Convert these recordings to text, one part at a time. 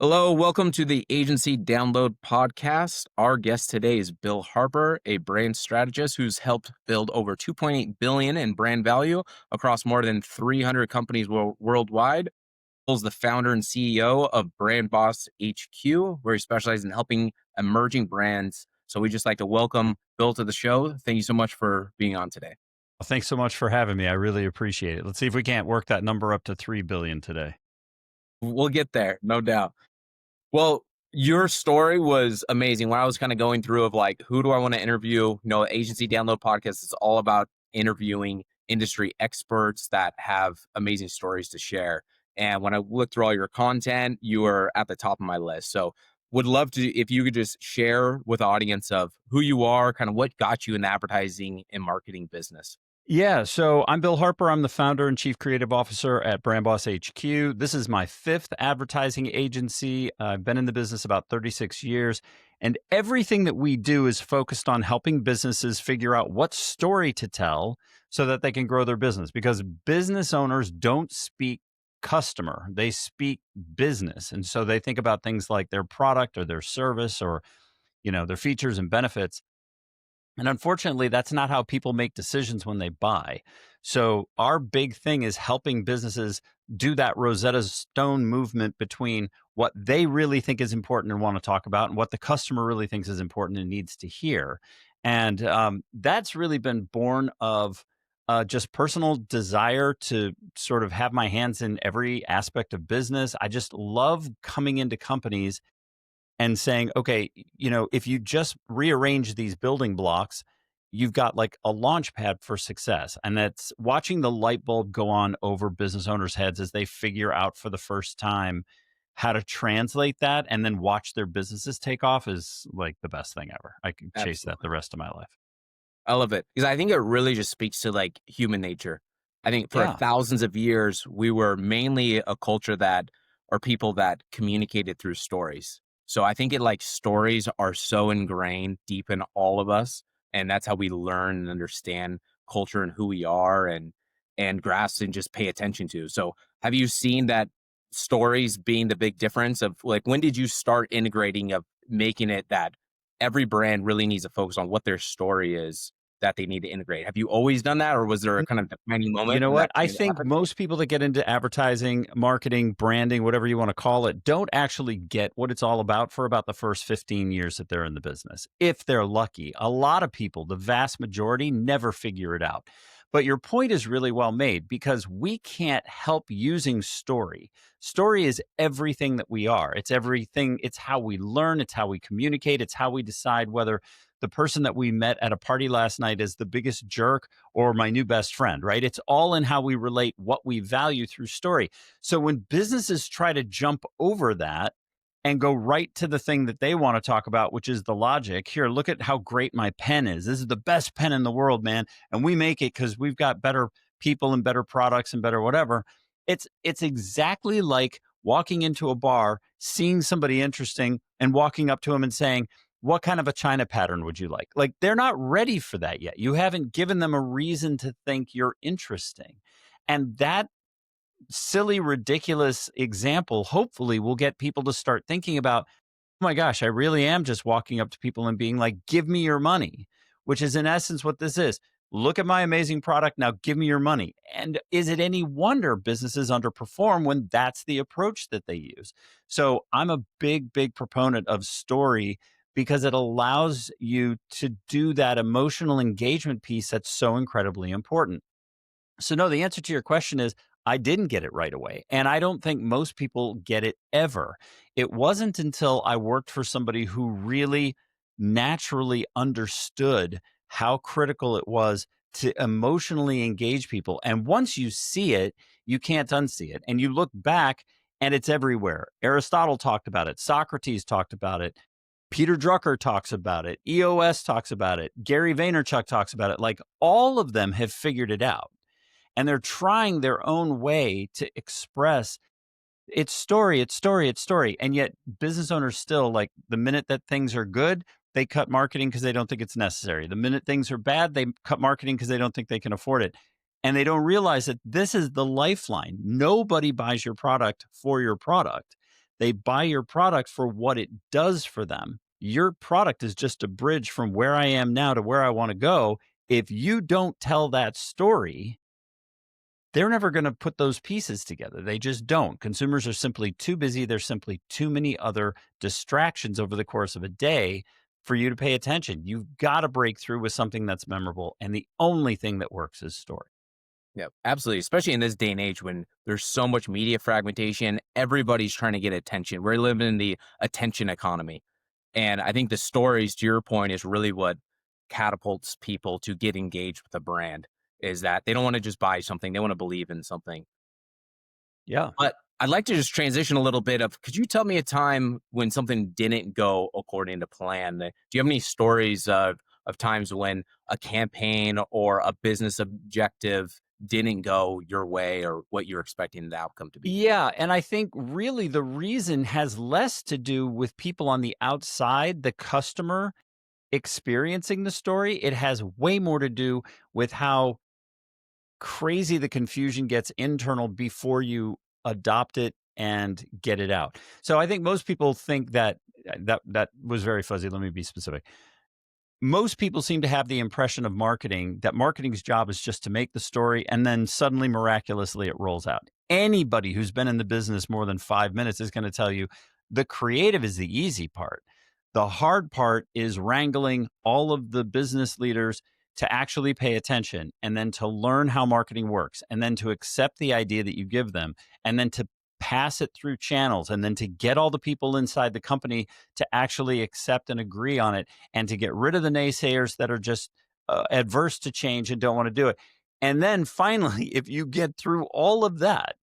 Hello, welcome to the Agency Download Podcast. Our guest today is Bill Harper, a brand strategist who's helped build over 2.8 billion in brand value across more than 300 companies worldwide. Bill's the founder and CEO of BrandBoss HQ, where he specializes in helping emerging brands. So we just like to welcome Bill to the show. Thank you so much for being on today. Well, thanks so much for having me. I really appreciate it. Let's see if we can't work that number up to 3 billion today. We'll get there, no doubt. Well, your story was amazing. When I was kind of going through of like, who do I want to interview? Agency download podcast is all about interviewing industry experts that have amazing stories to share. And when I looked through all your content, you were at the top of my list. So would love to, if you could just share with the audience of who you are, kind of what got you in the advertising and marketing business. Yeah, so I'm Bill Harper. I'm the founder and chief creative officer at BrandBoss HQ. This is my fifth advertising agency. I've been in the business about 36 years, and everything that we do is focused on helping businesses figure out what story to tell so that they can grow their business, because business owners don't speak customer, they speak business. And so they think about things like their product or their service or, their features and benefits. And unfortunately, that's not how people make decisions when they buy. So our big thing is helping businesses do that Rosetta Stone movement between what they really think is important and want to talk about and what the customer really thinks is important and needs to hear. And that's really been born of just personal desire to sort of have my hands in every aspect of business. I just love coming into companies and saying, okay, if you just rearrange these building blocks, you've got like a launch pad for success. And that's watching the light bulb go on over business owners' heads as they figure out for the first time how to translate that and then watch their businesses take off is like the best thing ever. I could chase that Absolutely. the rest of my life. I love it because I think it really just speaks to like human nature. I think for Yeah. thousands of years, we were mainly a culture that or people that communicated through stories. So I think stories are so ingrained deep in all of us. And that's how we learn and understand culture and who we are and grasp and just pay attention to. So have you seen that stories being the big difference of like when did you start integrating of making it that every brand really needs to focus on what their story is that they need to integrate. Have you always done that, or was there a kind of defining You moment know when what? that I kind of think happened? most people that get into advertising, marketing, branding, whatever you want to call it, don't actually get what it's all about for about the first 15 years that they're in the business. If they're lucky, a lot of people, the vast majority, never figure it out. But your point is really well made because we can't help using story. Story is everything that we are. It's everything. It's how we learn. It's how we communicate. It's how we decide whether the person that we met at a party last night is the biggest jerk or my new best friend, right? It's all in how we relate what we value through story. So when businesses try to jump over that and go right to the thing that they want to talk about, which is the logic. Here, look at how great my pen is. This is the best pen in the world, man. And we make it because we've got better people and better products and better whatever. It's exactly like walking into a bar, seeing somebody interesting and walking up to them and saying, what kind of a China pattern would you like? Like they're not ready for that yet. You haven't given them a reason to think you're interesting. And that silly, ridiculous example hopefully will get people to start thinking about, oh my gosh, I really am just walking up to people and being like, give me your money, which is in essence what this is. Look at my amazing product. Now give me your money. And is it any wonder businesses underperform when that's the approach that they use? So I'm a big, big proponent of story because it allows you to do that emotional engagement piece that's so incredibly important. So, no, the answer to your question is I didn't get it right away. And I don't think most people get it ever. It wasn't until I worked for somebody who really naturally understood how critical it was to emotionally engage people. And once you see it, you can't unsee it. And you look back and it's everywhere. Aristotle talked about it, Socrates talked about it. Peter Drucker talks about it. EOS talks about it. Gary Vaynerchuk talks about it. Like all of them have figured it out and they're trying their own way to express it's story, it's story, it's story. And yet business owners still like the minute that things are good, they cut marketing because they don't think it's necessary. The minute things are bad, they cut marketing because they don't think they can afford it. And they don't realize that this is the lifeline. Nobody buys your product for your product. They buy your product for what it does for them. Your product is just a bridge from where I am now to where I want to go. If you don't tell that story, they're never going to put those pieces together. They just don't. Consumers are simply too busy. There's simply too many other distractions over the course of a day for you to pay attention. You've got to break through with something that's memorable. And the only thing that works is story. Yeah, absolutely. Especially in this day and age when there's so much media fragmentation, everybody's trying to get attention. We're living in the attention economy. And I think the stories, to your point, is really what catapults people to get engaged with a brand is that they don't want to just buy something, they want to believe in something. Yeah. But I'd like to just transition a little bit of could you tell me a time when something didn't go according to plan? Do you have any stories of times when a campaign or a business objective didn't go your way or what you're expecting the outcome to be? Yeah, and I think really the reason has less to do with people on the outside, the customer experiencing the story. It has way more to do with how crazy the confusion gets internal before you adopt it and get it out. So I think most people think that that was very fuzzy. Let me be specific. Most people seem to have the impression of marketing that marketing's job is just to make the story and then suddenly miraculously it rolls out. Anybody who's been in the business more than 5 minutes is going to tell you the creative is the easy part. The hard part is wrangling all of the business leaders to actually pay attention and then to learn how marketing works and then to accept the idea that you give them and then to pass it through channels and then to get all the people inside the company to actually accept and agree on it and to get rid of the naysayers that are just adverse to change and don't want to do it. And then finally, if you get through all of that,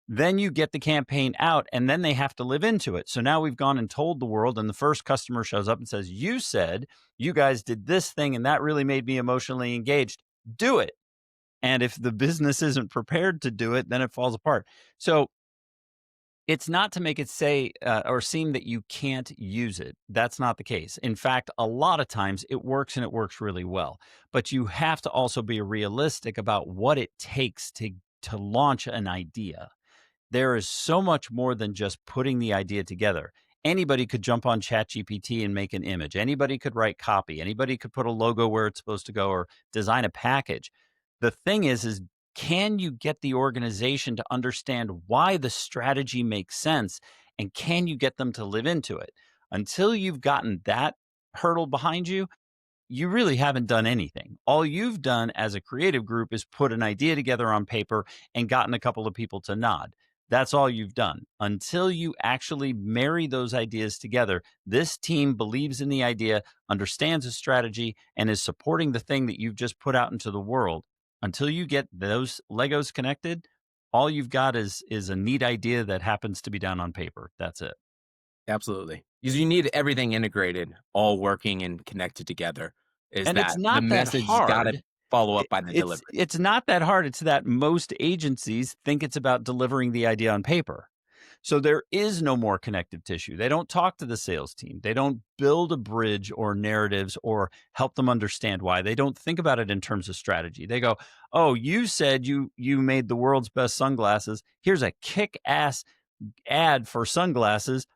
then you get the campaign out and then they have to live into it. So now we've gone and told the world, and the first customer shows up and says, "You said you guys did this thing, and that really made me emotionally engaged. Do it." And if the business isn't prepared to do it, then it falls apart. So it's not to make it say or seem that you can't use it. That's not the case. In fact, a lot of times it works and it works really well. But you have to also be realistic about what it takes to launch an idea. There is so much more than just putting the idea together. Anybody could jump on ChatGPT and make an image. Anybody could write copy. Anybody could put a logo where it's supposed to go or design a package. The thing is can you get the organization to understand why the strategy makes sense and can you get them to live into it? Until you've gotten that hurdle behind you, you really haven't done anything. All you've done as a creative group is put an idea together on paper and gotten a couple of people to nod. That's all you've done. Until you actually marry those ideas together, this team believes in the idea, understands the strategy, and is supporting the thing that you've just put out into the world. Until you get those Legos connected, all you've got is a neat idea that happens to be down on paper. That's it. Absolutely. Because you need everything integrated, all working and connected together. Is And it's that the not that message got to hard. follow It up by the it's delivery? it's not that hard. It's that most agencies think it's about delivering the idea on paper. So there is no more connective tissue. They don't talk to the sales team. They don't build a bridge or narratives or help them understand why. They don't think about it in terms of strategy. They go, "Oh, you said you made the world's best sunglasses. Here's a kick-ass ad for sunglasses.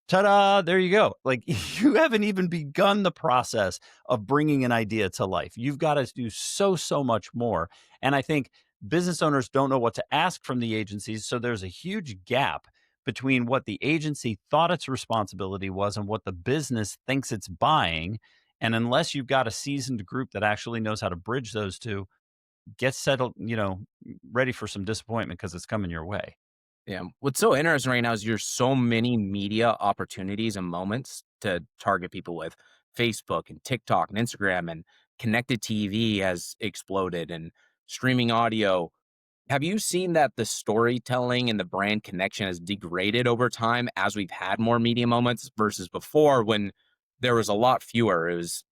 Ta-da, there you go." Like, you haven't even begun the process of bringing an idea to life. You've got to do so much more. And I think business owners don't know what to ask from the agencies, so there's a huge gap between what the agency thought its responsibility was and what the business thinks it's buying. And unless you've got a seasoned group that actually knows how to bridge those two, get settled, ready for some disappointment because it's coming your way. Yeah. What's so interesting right now is there's so many media opportunities and moments to target people with. Facebook and TikTok and Instagram and connected TV has exploded and streaming audio. Have you seen that the storytelling and the brand connection has degraded over time as we've had more media moments versus before when there was a lot fewer? It was,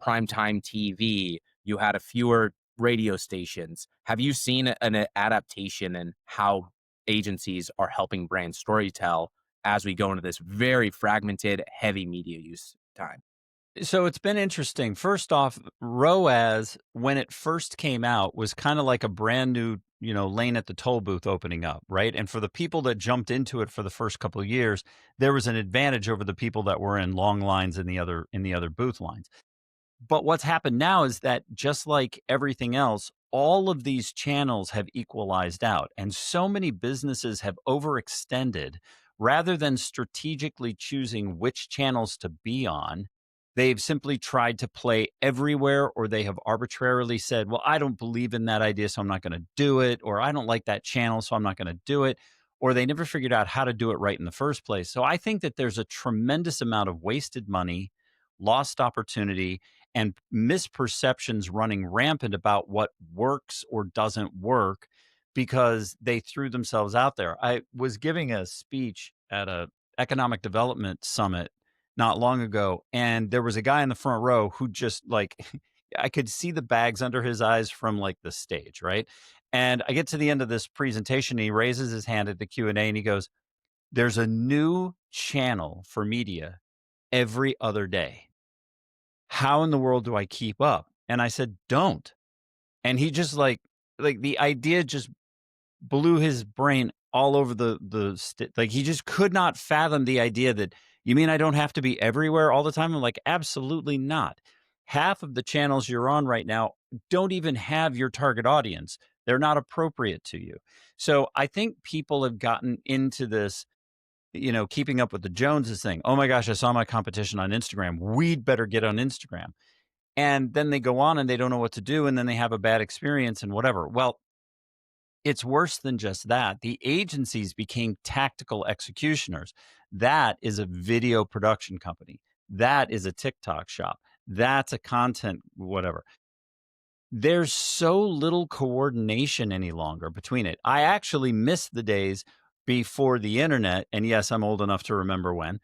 primetime TV. You had a fewer radio stations. Have you seen an adaptation in how agencies are helping brands storytell as we go into this very fragmented, heavy media use time? So it's been interesting. First off, ROAS, when it first came out, was kind of like a brand new, lane at the toll booth opening up, right? And for the people that jumped into it for the first couple of years, there was an advantage over the people that were in long lines in the other booth lines. But what's happened now is that just like everything else, all of these channels have equalized out. And so many businesses have overextended rather than strategically choosing which channels to be on. They've simply tried to play everywhere, or they have arbitrarily said, well, I don't believe in that idea, so I'm not going to do it. Or I don't like that channel, so I'm not going to do it. Or they never figured out how to do it right in the first place. So I think that there's a tremendous amount of wasted money, lost opportunity, and misperceptions running rampant about what works or doesn't work because they threw themselves out there. I was giving a speech at a economic development summit not long ago, and there was a guy in the front row who just like I could see the bags under his eyes from like the stage, right? And I get to the end of this presentation, and he raises his hand at the Q&A and he goes, "There's a new channel for media every other day. How in the world do I keep up?" And I said, "Don't." And he just like the idea just blew his brain all over like he just could not fathom the idea that, "You mean I don't have to be everywhere all the time?" I'm like, "Absolutely not." Half of the channels you're on right now don't even have your target audience. They're not appropriate to you. So I think people have gotten into this, keeping up with the Joneses thing. "Oh my gosh, I saw my competition on Instagram. We'd better get on Instagram." And then they go on and they don't know what to do, and then they have a bad experience and whatever. Well, it's worse than just that. The agencies became tactical executioners. That is a video production company. That is a TikTok shop. That's a content whatever. There's so little coordination any longer between it. I actually miss the days before the internet, and yes, I'm old enough to remember when,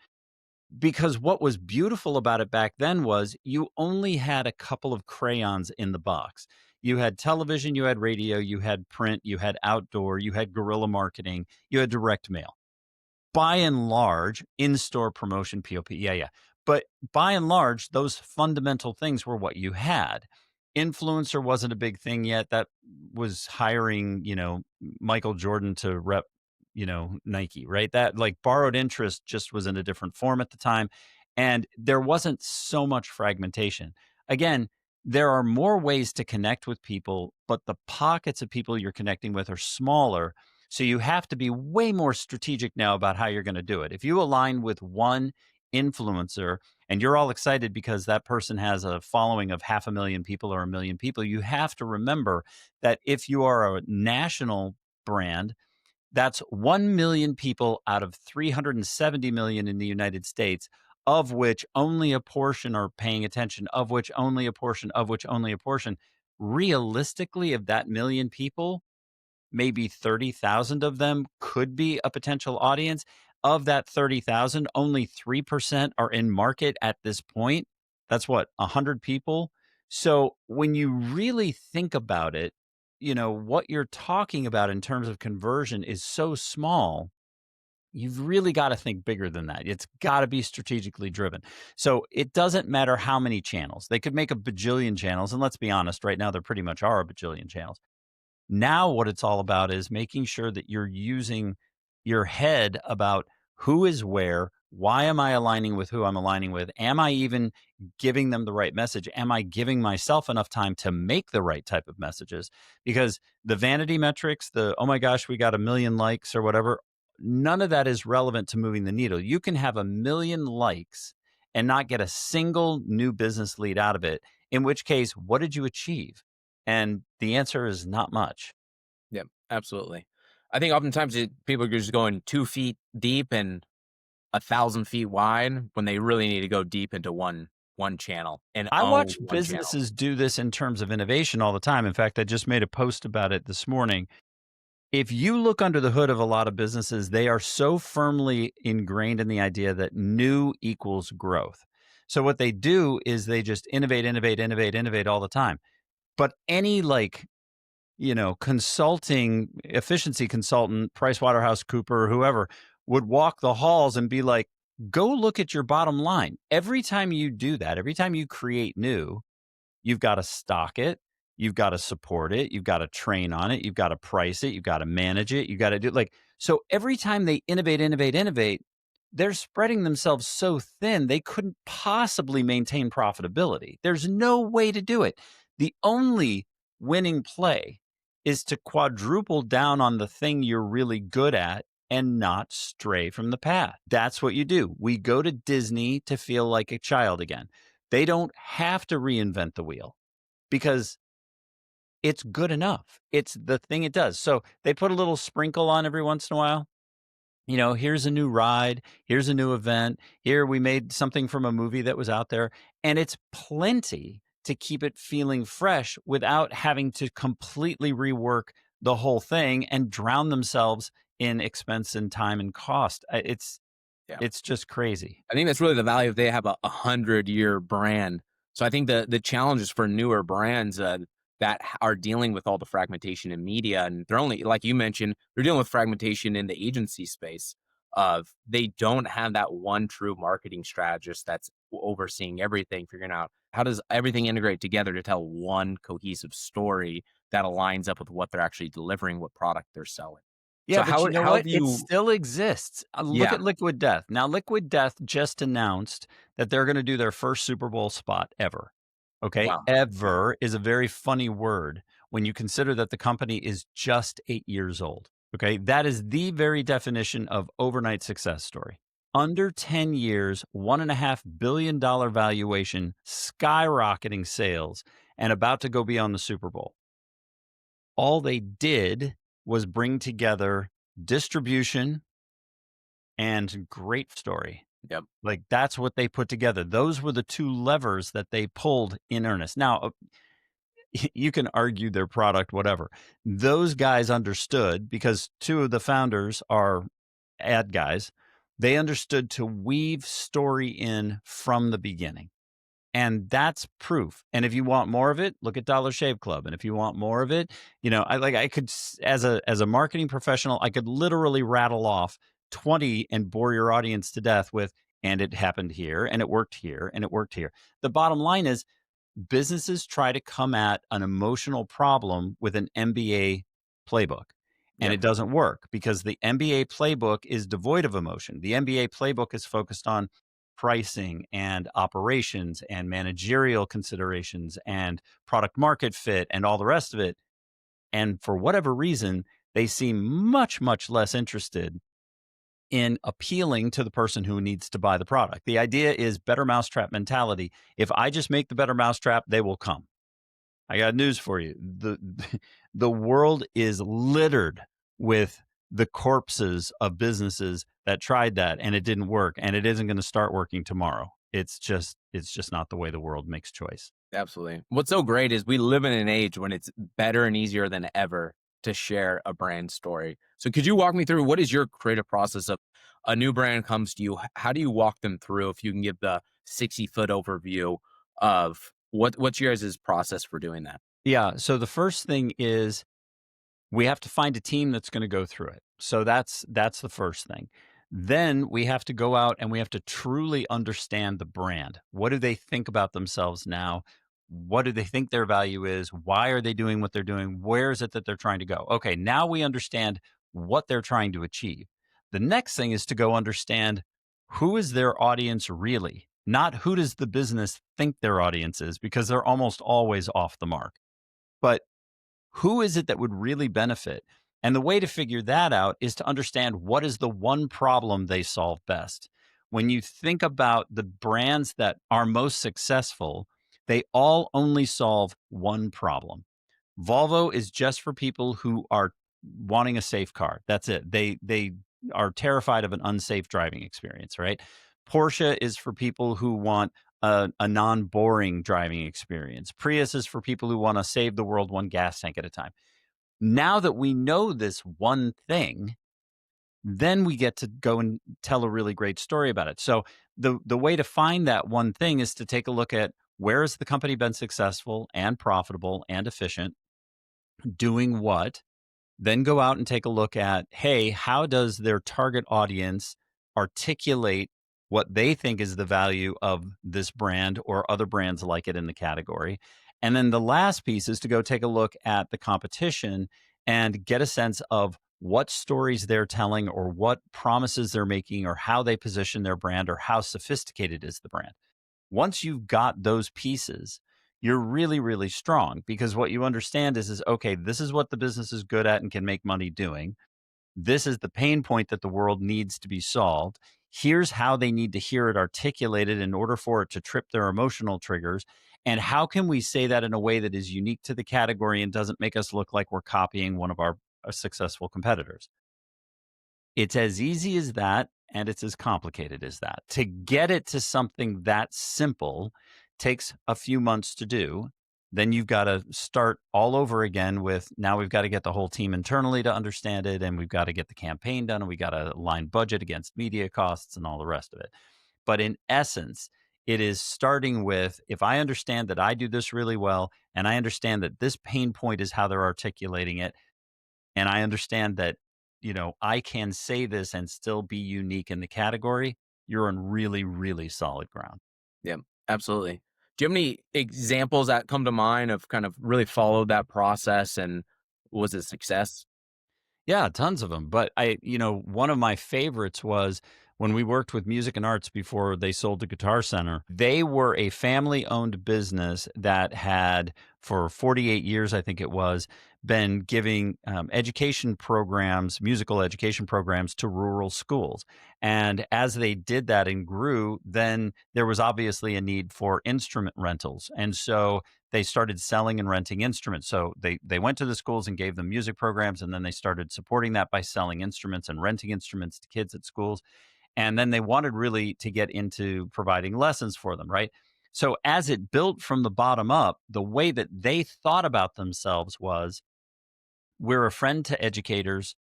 because what was beautiful about it back then was you only had a couple of crayons in the box. You had television, you had radio, you had print, you had outdoor, you had guerrilla marketing, you had direct mail. By and large, in-store promotion, POP, yeah, yeah. But by and large, those fundamental things were what you had. Influencer wasn't a big thing yet. That was hiring, Michael Jordan to rep, Nike, right? That like borrowed interest just was in a different form at the time. And there wasn't so much fragmentation. Again, there are more ways to connect with people, but the pockets of people you're connecting with are smaller, so you have to be way more strategic now about how you're going to do it. If you align with one influencer and you're all excited because that person has a following of 500,000 people or 1 million people, you have to remember that if you are a national brand, that's 1 million people out of 370 million in the United States, of which only a portion are paying attention, of which only a portion, of which only a portion. Realistically, of that million people, maybe 30,000 of them could be a potential audience. Of that 30,000, only 3% are in market at this point. That's what, 100 people? So when you really think about it, what you're talking about in terms of conversion is so small. You've really got to think bigger than that. It's got to be strategically driven. So it doesn't matter how many channels. They could make a bajillion channels. And let's be honest, right now, there pretty much are a bajillion channels. Now, what it's all about is making sure that you're using your head about who is where, why am I aligning with who I'm aligning with? Am I even giving them the right message? Am I giving myself enough time to make the right type of messages? Because the vanity metrics, oh my gosh, we got 1 million likes or whatever, none of that is relevant to moving the needle. You can have 1 million likes and not get a single new business lead out of it, in which case, what did you achieve? And the answer is not much. Yeah, absolutely. I think oftentimes people are just going 2 feet deep and 1,000 feet wide when they really need to go deep into one channel and I own watch one channel. businesses do this in terms of innovation all the time. In fact, I just made a post about it this morning. If you look under the hood of a lot of businesses, they are so firmly ingrained in the idea that new equals growth. So what they do is they just innovate, innovate, innovate, innovate all the time. But any consulting efficiency consultant, Price Waterhouse Cooper, whoever, would walk the halls and be like, Go look at your bottom line. Every time you do that, every time you create new, you've got to stock it. You've got to support it. You've got to train on it. You've got to price it. You've got to manage it. You got to do like, so every time they innovate, they're spreading themselves so thin, they couldn't possibly maintain profitability. There's no way to do it. The only winning play is to quadruple down on the thing you're really good at and not stray from the path. That's what you do. We go to Disney to feel like a child again. They don't have to reinvent the wheel because it's good enough. It's the thing it does. So they put a little sprinkle on every once in a while. Here's a new ride, here's a new event, here we made something from a movie that was out there, and it's plenty to keep it feeling fresh without having to completely rework the whole thing and drown themselves in expense and time and cost. Yeah. It's just crazy. I think that's really the value if they have a 100-year brand. So I think the challenges for newer brands that are dealing with all the fragmentation in media, and they're only like you mentioned, they're dealing with fragmentation in the agency space. Of they don't have that one true marketing strategist that's overseeing everything, figuring out how does everything integrate together to tell one cohesive story that aligns up with what they're actually delivering, what product they're selling. Yeah, So but you know how what? have It you? still exists. Look Yeah. at Liquid Death. Now, Liquid Death just announced that they're going to do their first Super Bowl spot ever. Okay. Wow. Okay. Ever is a very funny word when you consider that the company is just 8 years old. Okay. That is the very definition of overnight success story. Under 10 years, $1.5 billion valuation, skyrocketing sales, and about to go beyond the Super Bowl. All they did was bring together distribution and great story. Yep. Like that's what they put together. Those were the two levers that they pulled in earnest. Now, you can argue their product, whatever. Those guys understood because two of the founders are ad guys. They understood to weave story in from the beginning. And that's proof. And if you want more of it, look at Dollar Shave Club. And if you want more of it, I could as a marketing professional, I could literally rattle off 20 and bore your audience to death with and it happened here and it worked here and it worked here. The bottom line is businesses try to come at an emotional problem with an MBA playbook. And Yep. it doesn't work because the MBA playbook is devoid of emotion. The MBA playbook is focused on pricing and operations and managerial considerations and product market fit and all the rest of it. And for whatever reason, they seem much, much less interested in appealing to the person who needs to buy the product. The idea is better mousetrap mentality. If I just make the better mousetrap, they will come. I got news for you. The world is littered with the corpses of businesses that tried that and it didn't work and it isn't going to start working tomorrow. It's just not the way the world makes choice. Absolutely. What's so great is we live in an age when it's better and easier than ever to share a brand story. So could you walk me through what is your creative process of a new brand comes to you? How do you walk them through if you can give the 60-foot overview of what's your guys' process for doing that? Yeah, so the first thing is we have to find a team that's going to go through it. So that's the first thing. Then we have to go out and we have to truly understand the brand. What do they think about themselves now? What do they think their value is? Why are they doing what they're doing? Where is it that they're trying to go? Okay, now we understand what they're trying to achieve. The next thing is to go understand who is their audience really, not who does the business think their audience is, because they're almost always off the mark. But who is it that would really benefit? And the way to figure that out is to understand what is the one problem they solve best. When you think about the brands that are most successful, they all only solve one problem. Volvo is just for people who are wanting a safe car. That's it. They are terrified of an unsafe driving experience, right? Porsche is for people who want a non-boring driving experience. Prius is for people who want to save the world one gas tank at a time. Now that we know this one thing, then we get to go and tell a really great story about it. So the way to find that one thing is to take a look at where has the company been successful and profitable and efficient, doing what, then go out and take a look at, hey, how does their target audience articulate what they think is the value of this brand or other brands like it in the category. And then the last piece is to go take a look at the competition and get a sense of what stories they're telling or what promises they're making or how they position their brand or how sophisticated is the brand. Once you've got those pieces, you're really, really strong because what you understand is okay, this is what the business is good at and can make money doing. This is the pain point that the world needs to be solved. Here's how they need to hear it articulated in order for it to trip their emotional triggers. And how can we say that in a way that is unique to the category and doesn't make us look like we're copying one of our successful competitors? It's as easy as that, and it's as complicated as that. To get it to something that simple takes a few months to do. Then you've got to start all over again with now we've got to get the whole team internally to understand it, and we've got to get the campaign done, and we got to align budget against media costs and all the rest of it. But in essence, it is starting with if I understand that I do this really well, and I understand that this pain point is how they're articulating it, and I understand that, I can say this and still be unique in the category, you're on really, really solid ground. Yeah, absolutely. Do you have any examples that come to mind of kind of really followed that process and was it success? Yeah, tons of them. But one of my favorites was when we worked with Music and Arts before they sold to Guitar Center. They were a family owned business that had, for 48 years, I think it was, been giving education programs, musical education programs to rural schools. And as they did that and grew, then there was obviously a need for instrument rentals. And so they started selling and renting instruments. So they went to the schools and gave them music programs, and then they started supporting that by selling instruments and renting instruments to kids at schools. And then they wanted really to get into providing lessons for them, right? So as it built from the bottom up, the way that they thought about themselves was we're a friend to educators,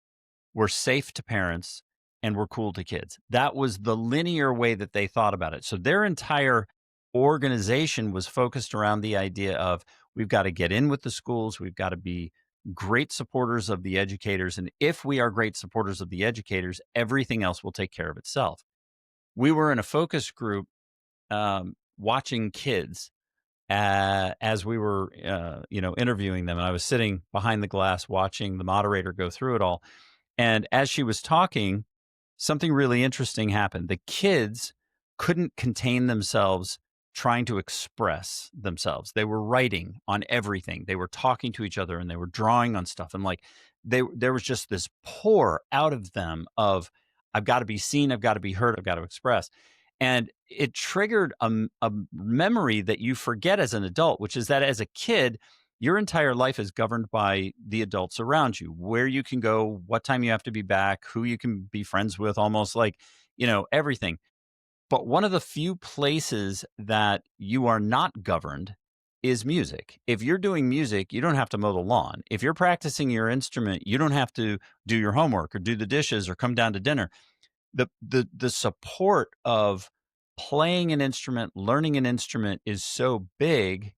we're safe to parents, and we're cool to kids. That was the linear way that they thought about it. So their entire organization was focused around the idea of we've got to get in with the schools, we've got to be great supporters of the educators. And if we are great supporters of the educators, everything else will take care of itself. We were in a focus group watching kids as we were, interviewing them. And I was sitting behind the glass watching the moderator go through it all. And as she was talking, something really interesting happened. The kids couldn't contain themselves trying to express themselves. They were writing on everything. They were talking to each other and they were drawing on stuff. And like there was just this pour out of them of, I've got to be seen, I've got to be heard, I've got to express. And it triggered a memory that you forget as an adult, which is that as a kid, your entire life is governed by the adults around you, where you can go, what time you have to be back, who you can be friends with, almost like, everything. But one of the few places that you are not governed is music. If you're doing music, you don't have to mow the lawn. If you're practicing your instrument, you don't have to do your homework or do the dishes or come down to dinner. The support of playing an instrument, learning an instrument is so big,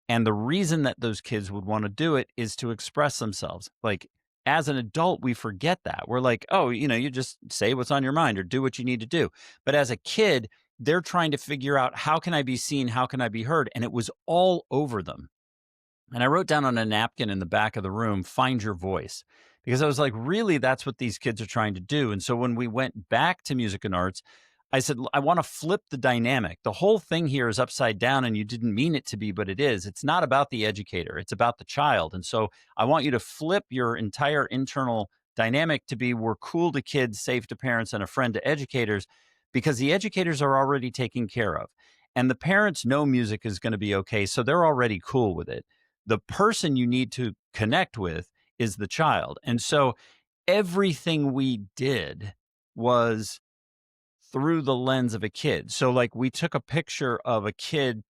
and the reason that those kids would want to do it is to express themselves. Like as an adult, we forget that. We're like, oh, you just say what's on your mind or do what you need to do. But as a kid, they're trying to figure out how can I be seen? How can I be heard? And it was all over them. And I wrote down on a napkin in the back of the room, find your voice. Because I was like, really, that's what these kids are trying to do. And so when we went back to music and arts, I said, I want to flip the dynamic. The whole thing here is upside down and you didn't mean it to be, but it is. It's not about the educator, it's about the child. And so I want you to flip your entire internal dynamic to be we're cool to kids, safe to parents, and a friend to educators because the educators are already taken care of. And the parents know music is going to be okay. So they're already cool with it. The person you need to connect with is the child. And so everything we did was through the lens of a kid. So like we took a picture of a kid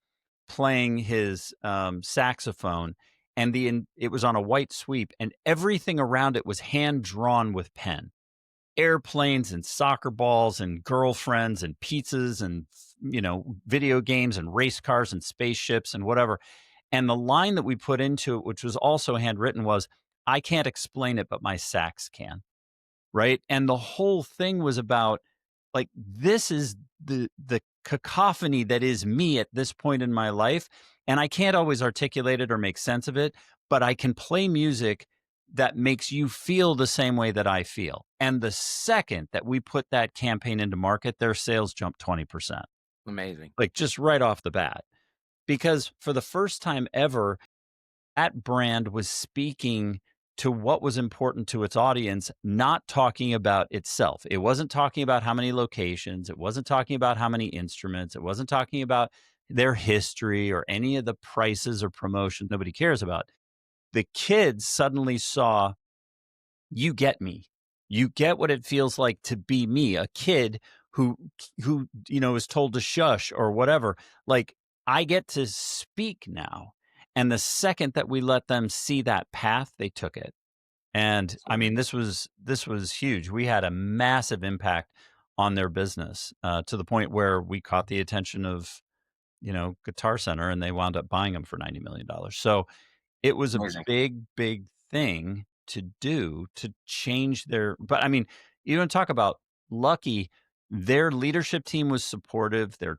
playing his saxophone and it was on a white sweep and everything around it was hand drawn with pen. Airplanes and soccer balls and girlfriends and pizzas and video games and race cars and spaceships and whatever. And the line that we put into it, which was also handwritten, was, I can't explain it, but my sax can. Right. And the whole thing was about Like, this is the cacophony that is me at this point in my life, and I can't always articulate it or make sense of it, but I can play music that makes you feel the same way that I feel. And the second that we put that campaign into market, their sales jumped 20%, Amazing. like, just right off the bat. Because for the first time ever, that brand was speaking to what was important to its audience, not talking about itself. It wasn't talking about how many locations, it wasn't talking about how many instruments, it wasn't talking about their history or any of the prices or promotions nobody cares about. The kids suddenly saw, you get me. You get what it feels like to be me, a kid who is told to shush or whatever. Like, I get to speak now. And the second that we let them see that path, they took it. And That's I mean, amazing. this was huge. We had a massive impact on their business, to the point where we caught the attention of, Guitar Center, and they wound up buying them for $90 million. So it was a Amazing. big, big thing to do to change their, but I mean, you don't talk about lucky. Their leadership team was supportive, their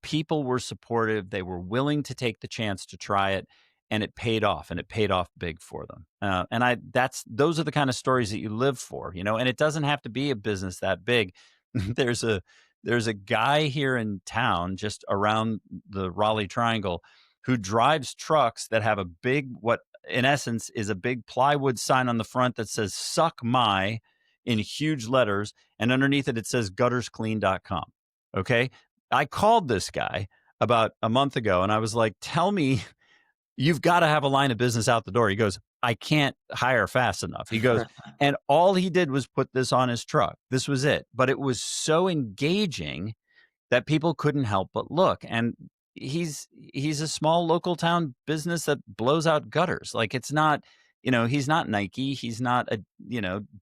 people were supportive, they were willing to take the chance to try it, and it paid off, and it paid off big for them. And I that's those are the kind of stories that you live for, and it doesn't have to be a business that big. There's a there's a guy here in town just around the Raleigh Triangle who drives trucks that have a big, what in essence is a big plywood sign on the front that says "suck my" in huge letters, and underneath it says guttersclean.com. Okay? I called this guy about a month ago and I was like, "Tell me, you've got to have a line of business out the door." He goes, "I can't hire fast enough." He goes, and all he did was put this on his truck. This was it. But it was so engaging that people couldn't help but look. And he's a small local town business that blows out gutters. Like, it's not, he's not Nike, he's not a,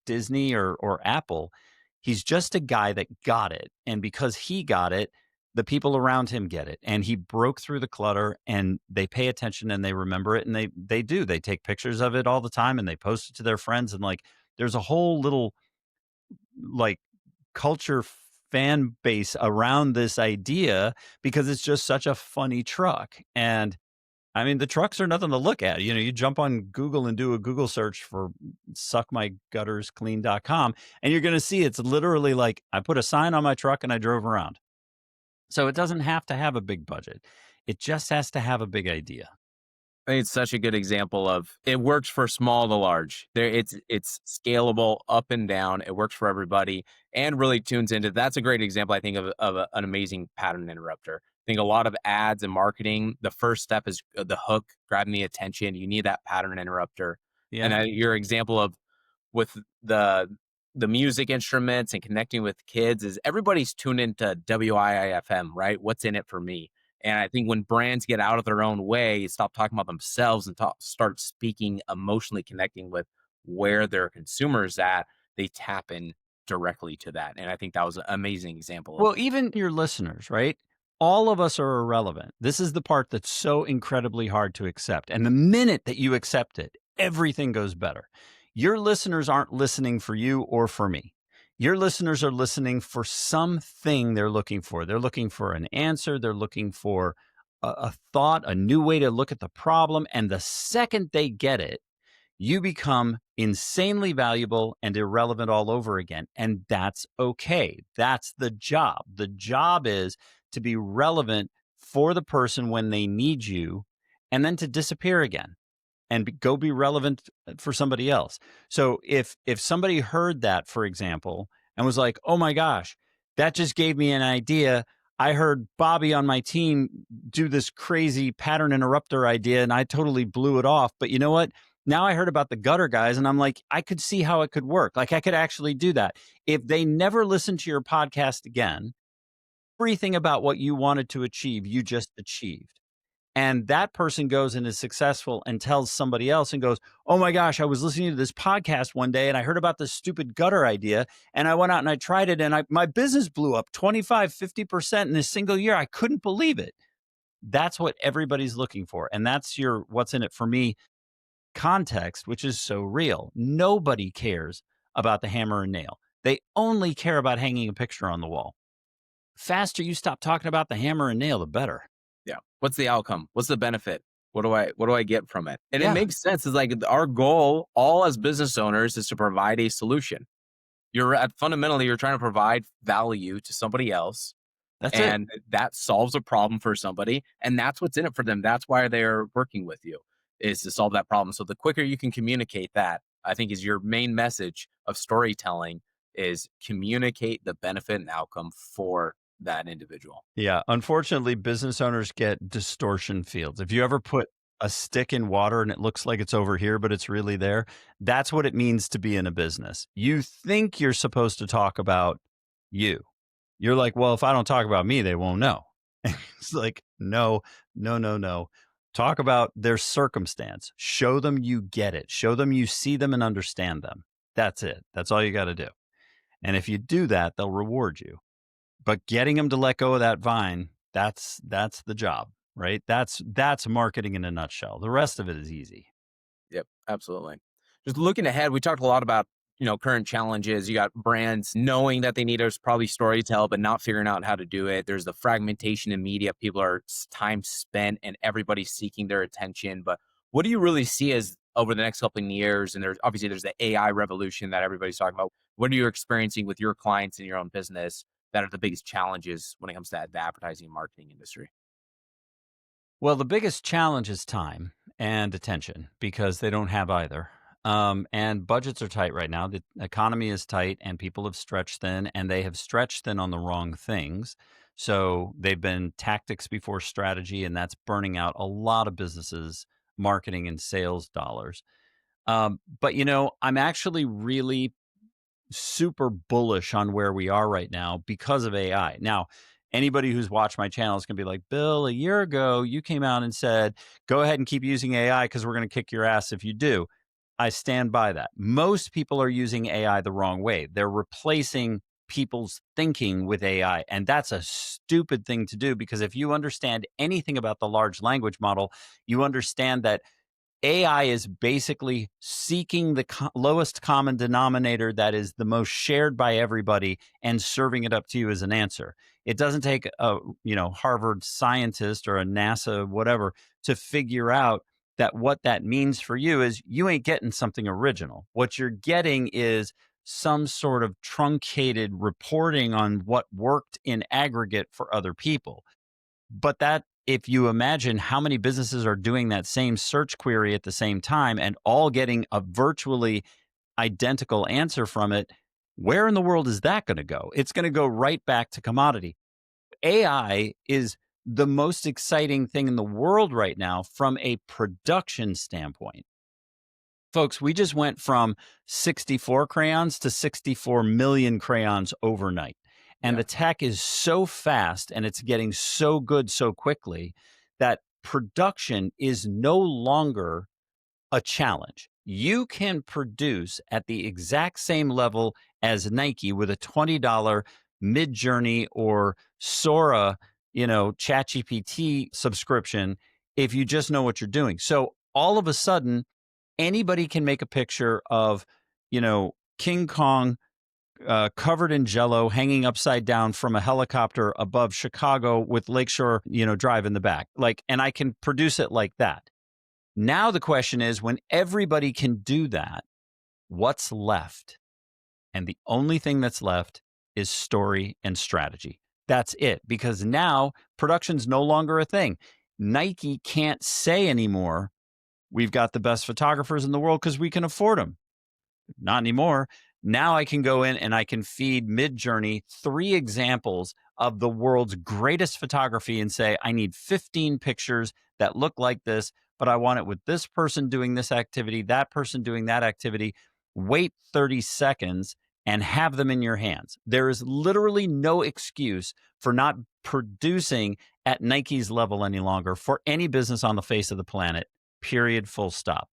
Disney or Apple. He's just a guy that got it. And because he got it, the people around him get it. And he broke through the clutter, and they pay attention and they remember it, and they take pictures of it all the time, and they post it to their friends, and like there's a whole little, like, culture fan base around this idea because it's just such a funny truck. And I mean, the trucks are nothing to look at. You jump on Google and do a Google search for suckmyguttersclean.com, and you're going to see it's literally like, I put a sign on my truck and I drove around. So it doesn't have to have a big budget. It just has to have a big idea. I think it's such a good example of it works for small to large. It's scalable up and down. It works for everybody and really tunes into. That's a great example, I think, of an amazing pattern interrupter. I think a lot of ads and marketing, the first step is the hook, grabbing the attention. You need that pattern interrupter. And Yeah. your example of with the music instruments and connecting with kids is everybody's tuned into WIIFM, right? What's in it for me? And I think when brands get out of their own way, stop talking about themselves and start speaking, emotionally connecting with where their consumers at, they tap in directly to that. And I think that was an amazing example of Well, even your listeners, right? All of us are irrelevant. This is the part that's so incredibly hard to accept. And the minute that you accept it, everything goes better. Your listeners aren't listening for you or for me. Your listeners are listening for something they're looking for. They're looking for an answer. They're looking for a thought, a new way to look at the problem. And the second they get it, you become insanely valuable and irrelevant all over again. And that's okay. That's the job. The job is to be relevant for the person when they need you, and then to disappear again and go be relevant for somebody else. So if somebody heard that, for example, and was like, "Oh my gosh, that just gave me an idea. I heard Bobby on my team do this crazy pattern interrupter idea and I totally blew it off. But you know what? Now I heard about the gutter guys and I'm like, I could see how it could work. Like, I could actually do that." If they never listen to your podcast again, everything about what you wanted to achieve, you just achieved. And that person goes and is successful and tells somebody else and goes, "Oh my gosh, I was listening to this podcast one day and I heard about this stupid gutter idea and I went out and I tried it and my business blew up 25-50% in a single year. I couldn't believe it." That's what everybody's looking for. And that's your what's in it for me context, which is so real. Nobody cares about the hammer and nail. They only care about hanging a picture on the wall. Faster you stop talking about the hammer and nail, the better. Yeah. What's the outcome? What's the benefit? What do I get from it? And it Yeah, makes sense. It's like our goal, all as business owners, is to provide a solution. Fundamentally, you're trying to provide value to somebody else, that's it. and that solves a problem for somebody, and that's what's in it for them. That's why they're working with you, is to solve that problem. So the quicker you can communicate that, I think, is your main message of storytelling, is communicate the benefit and outcome for that individual. Yeah, unfortunately, business owners get distortion fields. If you ever put a stick in water and it looks like it's over here, but it's really there, that's what it means to be in a business. You think you're supposed to talk about you. You're like, well, if I don't talk about me, they won't know. It's like, no, no, no, no. Talk about their circumstance. Show them you get it. Show them you see them and understand them. That's it. That's all you got to do. And if you do that, they'll reward you. But getting them to let go of that vine, that's the job, right? That's marketing in a nutshell. The rest of it is easy. Yep, absolutely. Just looking ahead, we talked a lot about, current challenges. You got brands knowing that they need us probably story tell, but not figuring out how to do it. There's the fragmentation in media. People are time spent and everybody's seeking their attention. But what do you really see as over the next couple of years? And there's the AI revolution that everybody's talking about. What are you experiencing with your clients in your own business that are the biggest challenges when it comes to the advertising and marketing industry? Well, the biggest challenge is time and attention because they don't have either. And budgets are tight right now. The economy is tight and people have stretched thin and they have stretched thin on the wrong things. So they've been tactics before strategy, and that's burning out a lot of businesses' marketing and sales dollars. But, I'm actually really super bullish on where we are right now because of AI. Now, anybody who's watched my channel is going to be like, Bill, a year ago, you came out and said, go ahead and keep using AI because we're going to kick your ass if you do. I stand by that. Most people are using AI the wrong way. They're replacing people's thinking with AI. And that's a stupid thing to do because if you understand anything about the large language model, you understand that AI is basically seeking the lowest common denominator that is the most shared by everybody and serving it up to you as an answer. It doesn't take a Harvard scientist or a NASA whatever to figure out that what that means for you is you ain't getting something original. What you're getting is some sort of truncated reporting on what worked in aggregate for other people. But that, if you imagine how many businesses are doing that same search query at the same time and all getting a virtually identical answer from it, where in the world is that going to go? It's going to go right back to commodity. AI is the most exciting thing in the world right now from a production standpoint. Folks, we just went from 64 crayons to 64 million crayons overnight. And Yeah. the tech is so fast and it's getting so good so quickly that production is no longer a challenge. You can produce at the exact same level as Nike with a $20 Mid-Journey or Sora, ChatGPT subscription if you just know what you're doing. So all of a sudden, anybody can make a picture of, King Kong covered in jello hanging upside down from a helicopter above Chicago with Lakeshore, Drive in the back. And I can produce it like that. Now the question is, when everybody can do that, what's left? And the only thing that's left is story and strategy. That's it. Because now production's no longer a thing. Nike can't say anymore, we've got the best photographers in the world because we can afford them. Not anymore. Now I can go in and I can feed Midjourney 3 examples of the world's greatest photography and say, I need 15 pictures that look like this, but I want it with this person doing this activity, that person doing that activity. Wait 30 seconds and have them in your hands. There is literally no excuse for not producing at Nike's level any longer for any business on the face of the planet, period, full stop.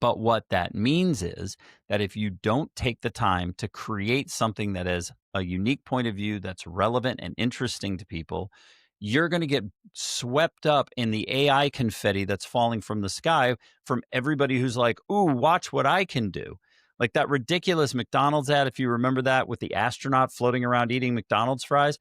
But what that means is that if you don't take the time to create something that is a unique point of view that's relevant and interesting to people, you're going to get swept up in the AI confetti that's falling from the sky from everybody who's like, ooh, watch what I can do. Like that ridiculous McDonald's ad, if you remember that with the astronaut floating around eating McDonald's fries,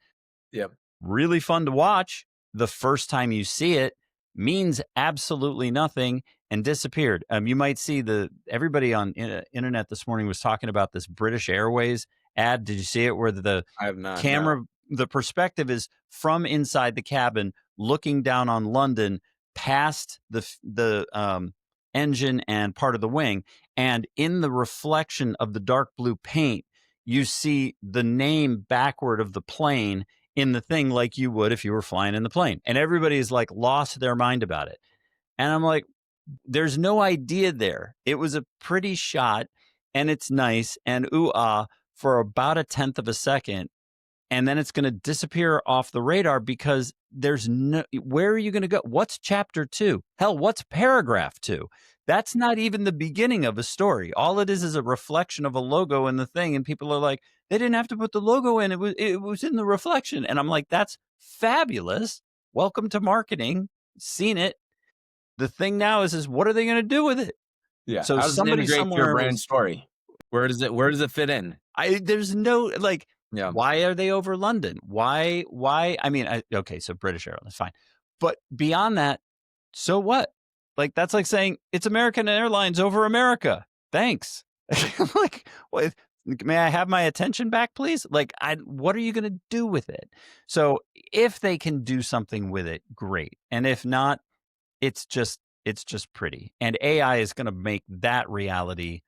Yeah. really fun to watch. The first time you see it means absolutely nothing and disappeared. You might see everybody on internet this morning was talking about this British Airways ad. Did you see it where the I have not, no. camera, the perspective is from inside the cabin looking down on London past the engine and part of the wing, and in the reflection of the dark blue paint, you see the name backward of the plane in the thing like you would if you were flying in the plane. And everybody's like lost their mind about it. And I'm like, there's no idea there. It was a pretty shot and it's nice and ooh ah for about a tenth of a second. And then it's going to disappear off the radar because there's no, where are you going to go? What's chapter 2? Hell, what's paragraph 2? That's not even the beginning of a story. All it is a reflection of a logo in the thing. And people are like, they didn't have to put the logo in. It was in the reflection. And I'm like, that's fabulous. Welcome to marketing. Seen it. The thing now is what are they going to do with it? Yeah. So How does it somebody integrate to your somewhere brand was story? Where does it fit in? there's no like, Yeah. why are they over London? Why? I mean, okay, so British Airlines, fine. But beyond that, so what? Like that's like saying it's American Airlines over America. Thanks. I'm like, what? May I have my attention back, please? Like, what are you going to do with it? So, if they can do something with it, great. And if not, it's just pretty. And AI is going to make that reality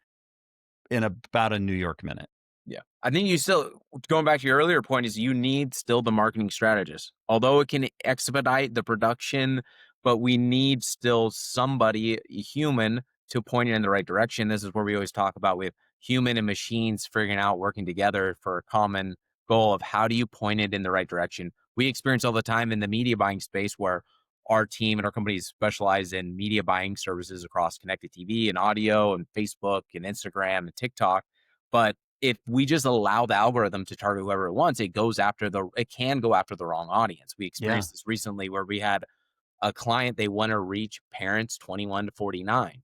in about a New York minute. Yeah. I think you still, going back to your earlier point, is you need still the marketing strategist. Although it can expedite the production, but we need still somebody, a human, to point it in the right direction. This is where we always talk about with human and machines figuring out working together for a common goal of how do you point it in the right direction. We experience all the time in the media buying space where our team and our companies specialize in media buying services across connected TV and audio and Facebook and Instagram and TikTok. But if we just allow the algorithm to target whoever it wants, it can go after the wrong audience. We Yeah. experienced this recently where we had a client, they want to reach parents 21 to 49.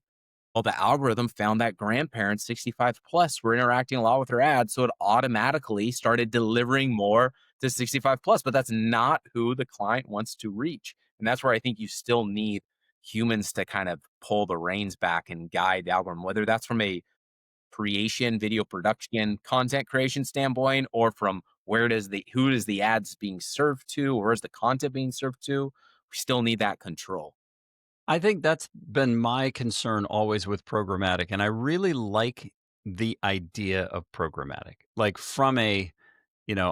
Well, the algorithm found that grandparents 65 plus were interacting a lot with her ads. So it automatically started delivering more to 65 plus, but that's not who the client wants to reach. And that's where I think you still need humans to kind of pull the reins back and guide the algorithm, whether that's from a creation, video production, content creation standpoint, or from who is the ads being served to, or is the content being served to? We still need that control. I think that's been my concern always with programmatic. And I really like the idea of programmatic. Like from I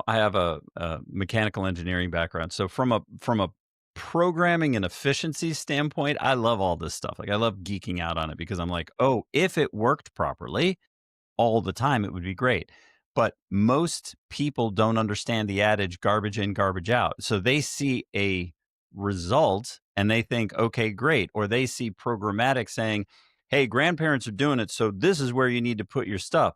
have a mechanical engineering background. So from a programming and efficiency standpoint, I love all this stuff. Like I love geeking out on it because I'm like, oh, if it worked properly, all the time, it would be great. But most people don't understand the adage garbage in, garbage out. So they see a result and they think, okay, great. Or they see programmatic saying, hey, grandparents are doing it. So this is where you need to put your stuff.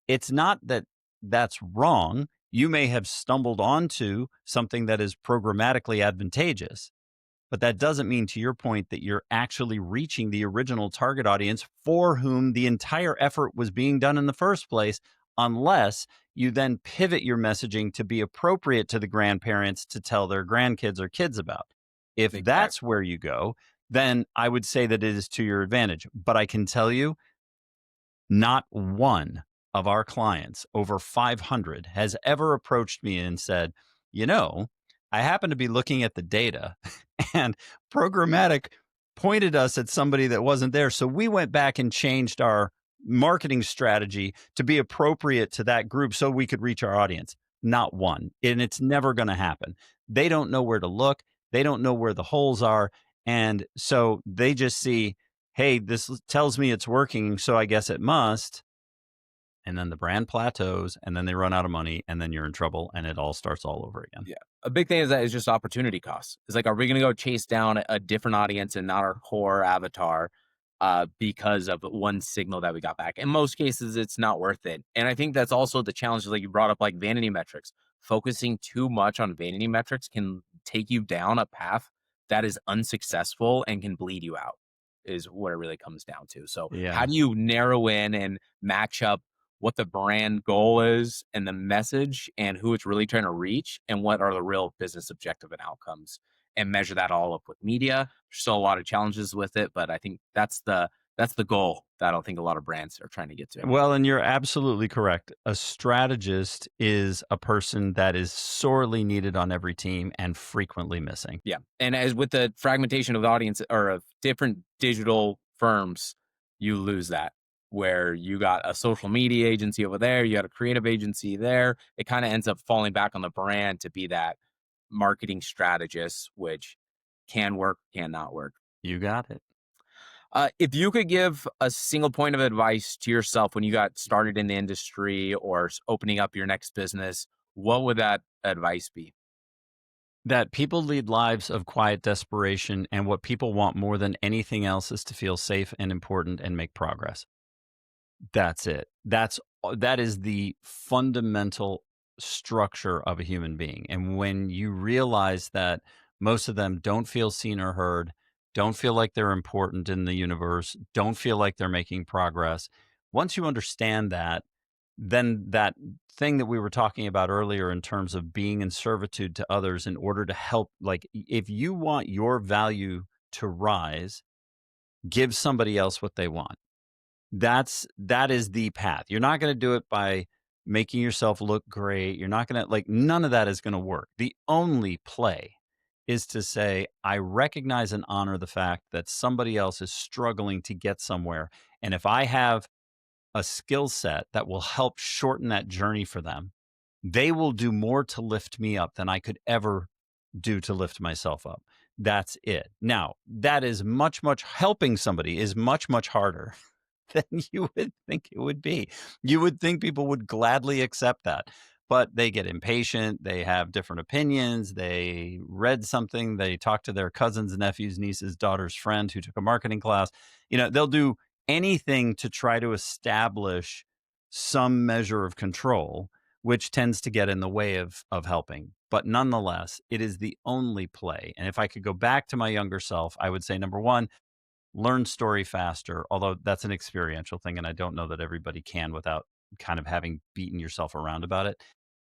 It's not that that's wrong. You may have stumbled onto something that is programmatically advantageous. But that doesn't mean, to your point, that you're actually reaching the original target audience for whom the entire effort was being done in the first place, unless you then pivot your messaging to be appropriate to the grandparents to tell their grandkids or kids about. If that's Exactly. where you go, then I would say that it is to your advantage. But I can tell you, not one of our clients, over 500, has ever approached me and said, I happen to be looking at the data and programmatic pointed us at somebody that wasn't there. So we went back and changed our marketing strategy to be appropriate to that group so we could reach our audience. Not one. And it's never going to happen. They don't know where to look, they don't know where the holes are. And so they just see, hey, this tells me it's working, so I guess it must. And then the brand plateaus, and then they run out of money, and then you're in trouble, and it all starts all over again. Yeah. A big thing is that is just opportunity costs. It's like, are we going to go chase down a different audience and not our core avatar because of one signal that we got back? In most cases, it's not worth it. And I think that's also the challenge, like you brought up, like vanity metrics. Focusing too much on vanity metrics can take you down a path that is unsuccessful and can bleed you out. is what it really comes down to. So how Yeah. do you narrow in and match up what the brand goal is and the message and who it's really trying to reach and what are the real business objective and outcomes and measure that all up with media. There's still a lot of challenges with it, but I think that's the goal that I think a lot of brands are trying to get to. Well, and you're absolutely correct. A strategist is a person that is sorely needed on every team and frequently missing. Yeah. And as with the fragmentation of the audience or of different digital firms, you lose that where you got a social media agency over there, you got a creative agency there. It kind of ends up falling back on the brand to be that marketing strategist, which can work, can not work. You got it. If you could give a single point of advice to yourself when you got started in the industry or opening up your next business, what would that advice be? That people lead lives of quiet desperation, and what people want more than anything else is to feel safe and important and make progress. That's it. That is the fundamental structure of a human being. And when you realize that most of them don't feel seen or heard, don't feel like they're important in the universe, don't feel like they're making progress, once you understand that, then that thing that we were talking about earlier in terms of being in servitude to others in order to help, like if you want your value to rise, give somebody else what they want. That is the path. You're not gonna do it by making yourself look great. You're not gonna like, none of that is gonna work. The only play is to say, "I recognize and honor the fact that somebody else is struggling to get somewhere, and if I have a skill set that will help shorten that journey for them, they will do more to lift me up than I could ever do to lift myself up." That's it. Now, that is much helping somebody is much harder than you would think it would be. You would think people would gladly accept that, but they get impatient. They have different opinions. They read something. They talk to their cousins, nephews, nieces, daughter's friend who took a marketing class. They'll do anything to try to establish some measure of control, which tends to get in the way of helping. But nonetheless, it is the only play. And if I could go back to my younger self, I would say number one, learn story faster, although that's an experiential thing, and I don't know that everybody can without kind of having beaten yourself around about it.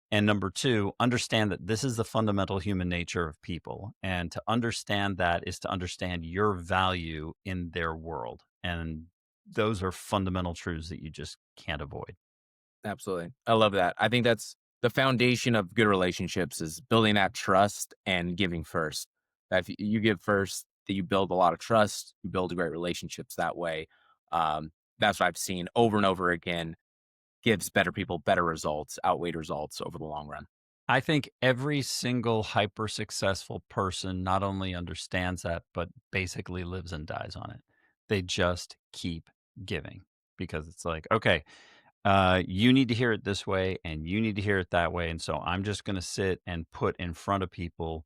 And number two, understand that this is the fundamental human nature of people. And to understand that is to understand your value in their world. And those are fundamental truths that you just can't avoid. Absolutely. I love that. I think that's the foundation of good relationships is building that trust and giving first. That if you give first, that you build a lot of trust, you build great relationships that way. That's what I've seen over and over again gives better people better results, outweighed results over the long run. I think every single hyper successful person not only understands that, but basically lives and dies on it. They just keep giving because it's like, okay, you need to hear it this way and you need to hear it that way. And so I'm just going to sit and put in front of people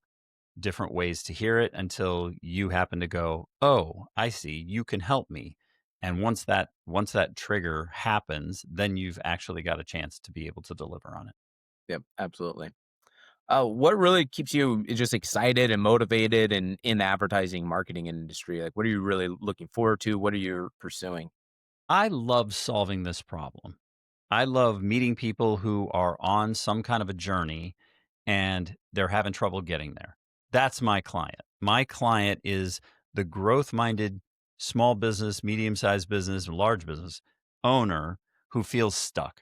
different ways to hear it until you happen to go, "Oh, I see. You can help me." And once that trigger happens, then you've actually got a chance to be able to deliver on it. Yep, absolutely. What really keeps you just excited and motivated and in the advertising marketing industry? Like, what are you really looking forward to? What are you pursuing? I love solving this problem. I love meeting people who are on some kind of a journey and they're having trouble getting there. That's my client. My client is the growth minded small business, medium sized business, or large business owner who feels stuck.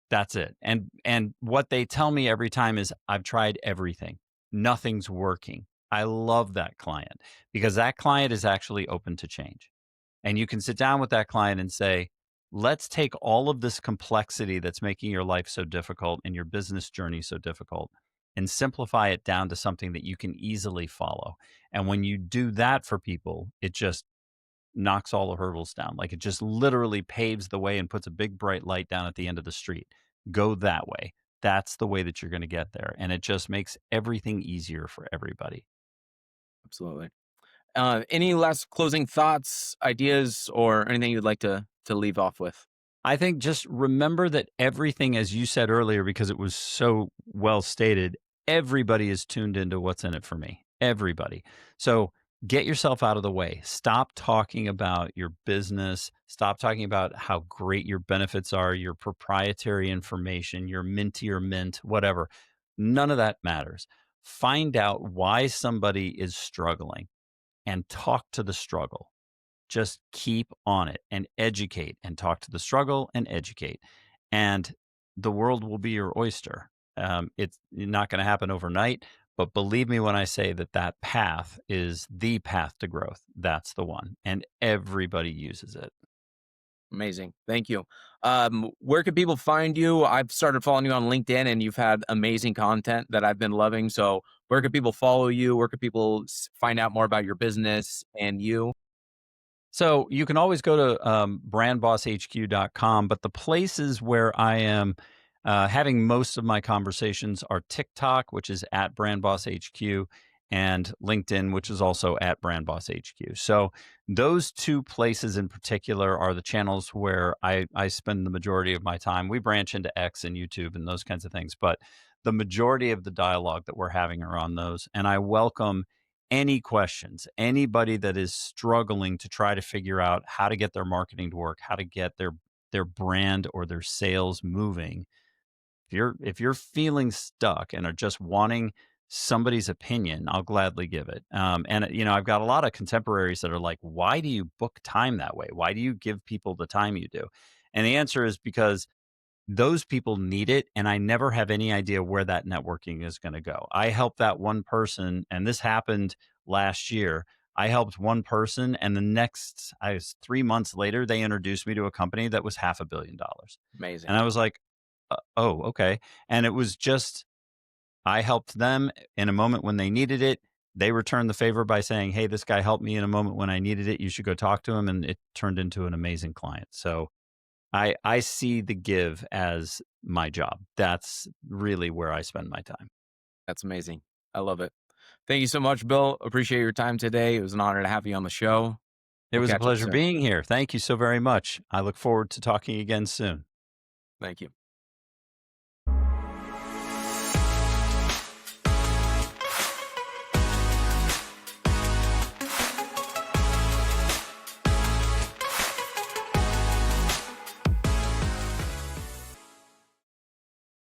That's it. And what they tell me every time is I've tried everything. Nothing's working. I love that client because that client is actually open to change. And you can sit down with that client and say, let's take all of this complexity that's making your life so difficult and your business journey so difficult and simplify it down to something that you can easily follow. And when you do that for people, it just knocks all the hurdles down. Like it just literally paves the way and puts a big bright light down at the end of the street. Go that way. That's the way that you're going to get there. And it just makes everything easier for everybody. Absolutely. Any last closing thoughts, ideas, or anything you'd like to leave off with? I think just remember that everything, as you said earlier, because it was so well stated, everybody is tuned into what's in it for me. Everybody. So Get yourself out of the way. Stop talking about your business. Stop talking about how great your benefits are, your proprietary information, your mintier mint, whatever. None of that matters. Find out why somebody is struggling and talk to the struggle. Just keep on it and educate and talk to the struggle and educate. And the world will be your oyster. It's not going to happen overnight, but believe me when I say that that path is the path to growth. That's the one. And everybody uses it. Amazing. Thank you. Where can people find you? I've started following you on LinkedIn and you've had amazing content that I've been loving. So where can people follow you? Where can people find out more about your business and you? So you can always go to brandbosshq.com, but the places where I am having most of my conversations are TikTok, which is at BrandBossHQ, and LinkedIn, which is also at BrandBossHQ. So those two places in particular are the channels where I spend the majority of my time. We branch into X and YouTube and those kinds of things, but the majority of the dialogue that we're having are on those. And I welcome any questions, anybody that is struggling to try to figure out how to get their marketing to work, how to get their brand or their sales moving. If you're feeling stuck and are just wanting somebody's opinion, I'll gladly give it. And I've got a lot of contemporaries that are like, "Why do you book time that way? Why do you give people the time you do?" And the answer is because those people need it, and I never have any idea where that networking is gonna go. I helped that one person, and this happened last year. I helped one person, and the next I was 3 months later, they introduced me to a company that was $500 million. Amazing. And I was like, "Oh, okay." And it was just I helped them in a moment when they needed it. They returned the favor by saying, "Hey, this guy helped me in a moment when I needed it. You should go talk to him," and it turned into an amazing client. So I see the give as my job. That's really where I spend my time. That's amazing. I love it. Thank you so much, Bill. Appreciate your time today. It was an honor to have you on the show. It We'll was a catch up pleasure soon. being here. Thank you so very much. I look forward to talking again soon. Thank you.